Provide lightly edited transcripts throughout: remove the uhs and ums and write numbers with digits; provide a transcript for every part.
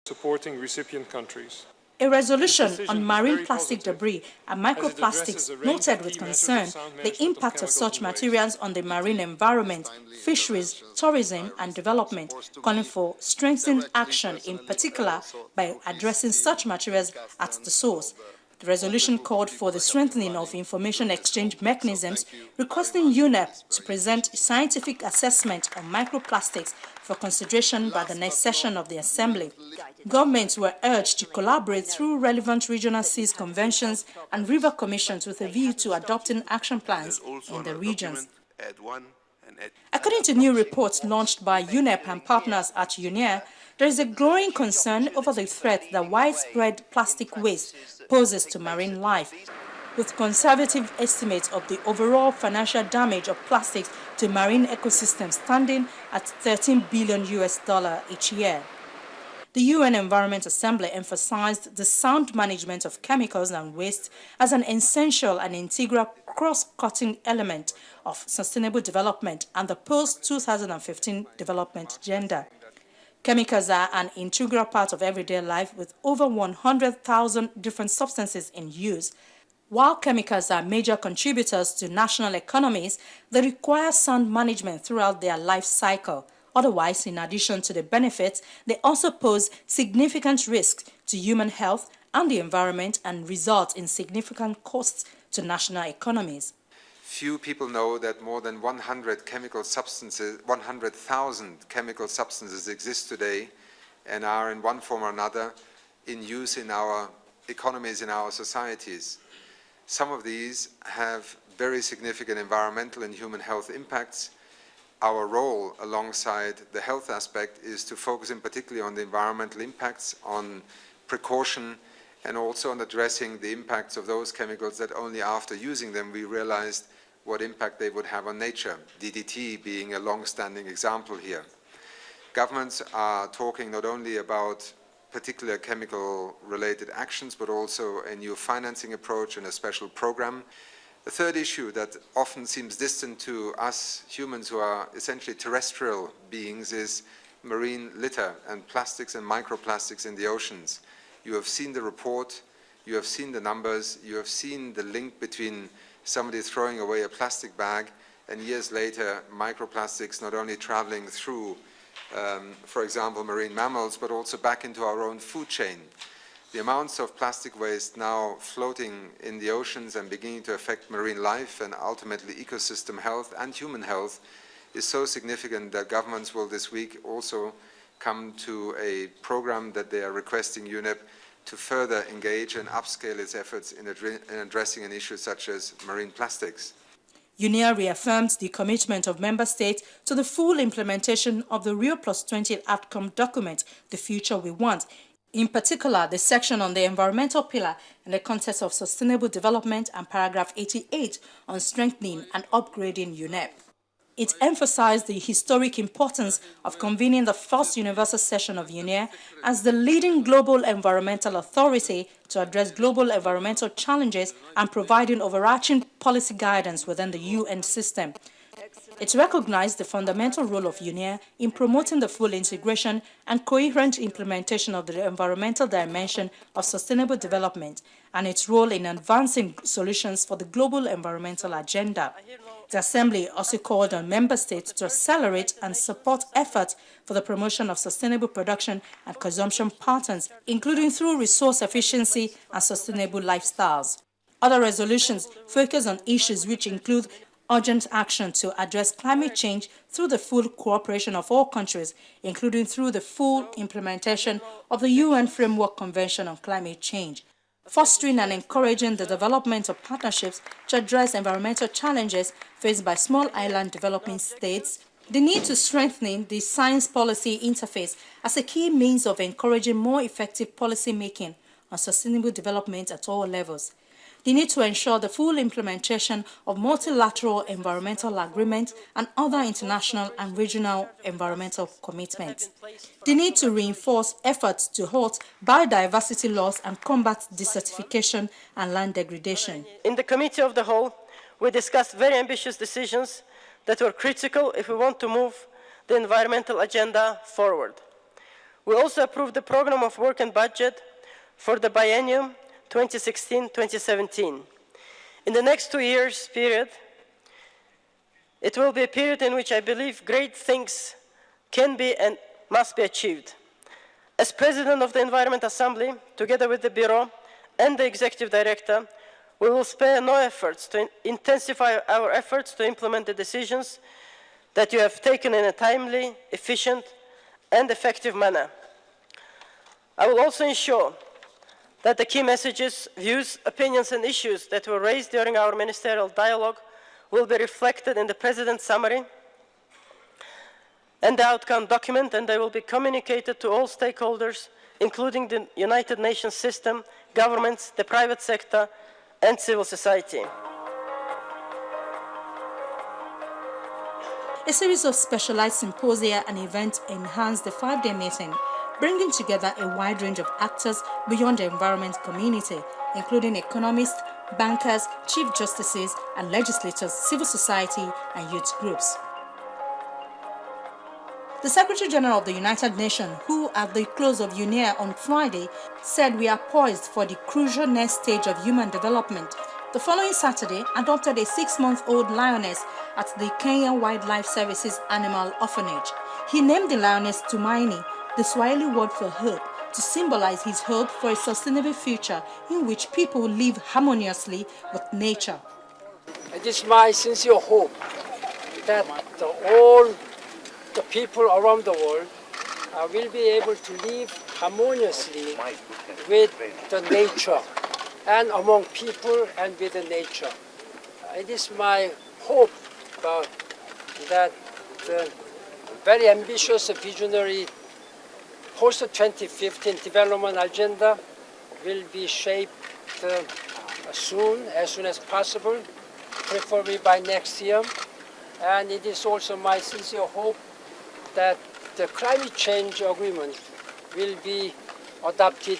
supporting recipient countries. A resolution on marine plastic debris and microplastics noted with concern the impact of such materials on the marine environment, fisheries, tourism and development, calling for strengthened action, in particular by addressing such materials at the source. The resolution called for the strengthening of information exchange mechanisms, requesting UNEP to present scientific assessment on microplastics for consideration by the next session of the Assembly. Governments were urged to collaborate through relevant regional seas conventions and river commissions with a view to adopting action plans in the regions. According to new reports launched by UNEP and partners at UNEA, there is a growing concern over the threat that widespread plastic waste poses to marine life, with conservative estimates of the overall financial damage of plastics to marine ecosystems standing at $13 billion each year. The UN Environment Assembly emphasized the sound management of chemicals and waste as an essential and integral cross-cutting element of sustainable development and the post-2015 development agenda. Chemicals are an integral part of everyday life with over 100,000 different substances in use. While chemicals are major contributors to national economies, they require sound management throughout their life cycle. Otherwise, in addition to the benefits, they also pose significant risks to human health and the environment and result in significant costs to national economies. Few people know that more than 100,000 chemical substances exist today and are in one form or another in use in our economies, in our societies. Some of these have very significant environmental and human health impacts. Our role alongside the health aspect is to focus in particular on the environmental impacts, on precaution, and also on addressing the impacts of those chemicals that only after using them we realized what impact they would have on nature, DDT being a long-standing example here. Governments are talking not only about particular chemical-related actions, but also a new financing approach and a special program. The third issue that often seems distant to us humans who are essentially terrestrial beings is marine litter and plastics and microplastics in the oceans. You have seen the report, you have seen the numbers, you have seen the link between somebody throwing away a plastic bag and years later microplastics not only traveling through, for example, marine mammals, but also back into our own food chain. The amounts of plastic waste now floating in the oceans and beginning to affect marine life and ultimately ecosystem health and human health is so significant that governments will this week also come to a program that they are requesting UNEP to further engage and upscale its efforts in addressing an issue such as marine plastics. UNEA reaffirmed the commitment of member states to the full implementation of the Rio+20 outcome document, The Future We Want, in particular the section on the environmental pillar in the context of sustainable development and paragraph 88 on strengthening and upgrading UNEP. It emphasized the historic importance of convening the first universal session of UNEA as the leading global environmental authority to address global environmental challenges and providing overarching policy guidance within the UN system. It recognized the fundamental role of UNEA in promoting the full integration and coherent implementation of the environmental dimension of sustainable development and its role in advancing solutions for the global environmental agenda. The Assembly also called on member states to accelerate and support efforts for the promotion of sustainable production and consumption patterns, including through resource efficiency and sustainable lifestyles. Other resolutions focus on issues which include urgent action to address climate change through the full cooperation of all countries, including through the full implementation of the UN Framework Convention on Climate Change, fostering and encouraging the development of partnerships to address environmental challenges faced by small island developing states, the need to strengthen the science policy interface as a key means of encouraging more effective policy making on sustainable development at all levels, the need to ensure the full implementation of multilateral environmental agreements and other international and regional environmental commitments, the need to reinforce efforts to halt biodiversity loss and combat desertification and land degradation. In the Committee of the Whole, we discussed very ambitious decisions that were critical if we want to move the environmental agenda forward. We also approved the program of work and budget for the biennium 2016-2017. In the next 2 years period, it will be a period in which I believe great things can be and must be achieved. As President of the Environment Assembly, together with the Bureau and the Executive Director, we will spare no efforts to intensify our efforts to implement the decisions that you have taken in a timely, efficient, and effective manner. I will also ensure that the key messages, views, opinions, and issues that were raised during our ministerial dialogue will be reflected in the President's summary and the outcome document, and they will be communicated to all stakeholders, including the United Nations system, governments, the private sector, and civil society. A series of specialized symposia and events enhanced the 5-day meeting, bringing together a wide range of actors beyond the environment community, including economists, bankers, chief justices and legislators, civil society and youth groups. The Secretary General of the United Nations, who at the close of UNEA on Friday, said we are poised for the crucial next stage of human development, the following Saturday adopted a 6-month-old lioness at the Kenya Wildlife Services Animal Orphanage. He named the lioness Tumaini, the Swahili word for hope, to symbolize his hope for a sustainable future in which people live harmoniously with nature. It is my sincere hope that all the people around the world will be able to live harmoniously with the nature and among people and with the nature. It is my hope that the very ambitious visionary post-2015 development agenda will be shaped as soon as possible, preferably by next year. And it is also my sincere hope that the climate change agreement will be adopted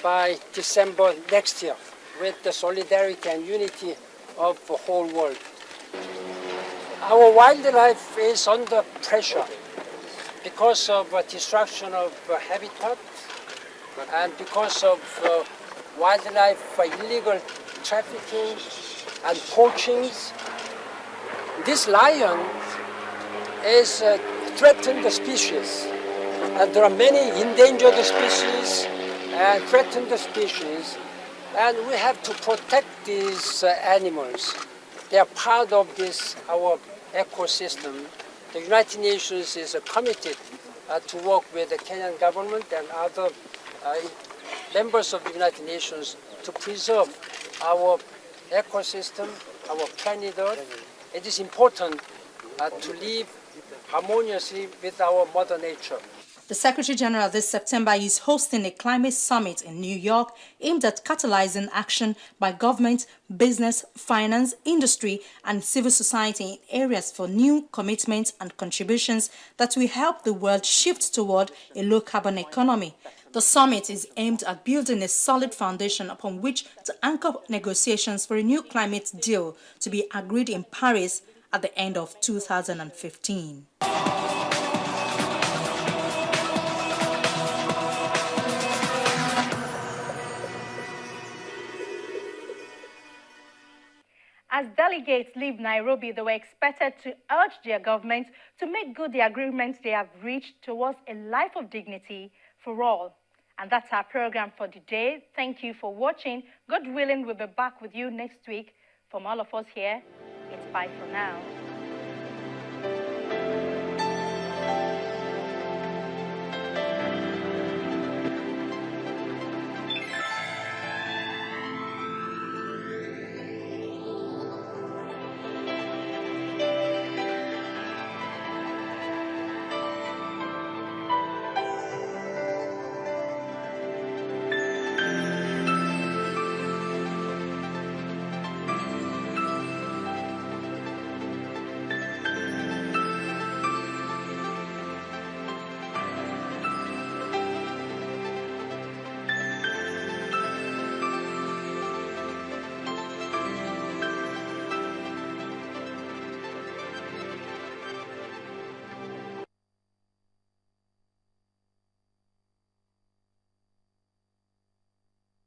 by December next year with the solidarity and unity of the whole world. Our wildlife is under pressure because of destruction of habitat and because of wildlife illegal trafficking and poaching. This lion is a threatened species, and there are many endangered species and threatened species, and we have to protect these animals. They are part of this, our ecosystem. The United Nations is committed to work with the Kenyan government and other members of the United Nations to preserve our ecosystem, our planet Earth. It is important to live harmoniously with our Mother Nature. The Secretary General this September is hosting a climate summit in New York aimed at catalyzing action by government, business, finance, industry, and civil society in areas for new commitments and contributions that will help the world shift toward a low-carbon economy. The summit is aimed at building a solid foundation upon which to anchor negotiations for a new climate deal to be agreed in Paris at the end of 2015. As delegates leave Nairobi, they were expected to urge their government to make good the agreements they have reached towards a life of dignity for all. And that's our program for today. Thank you for watching. God willing, we'll be back with you next week. From all of us here, it's bye for now.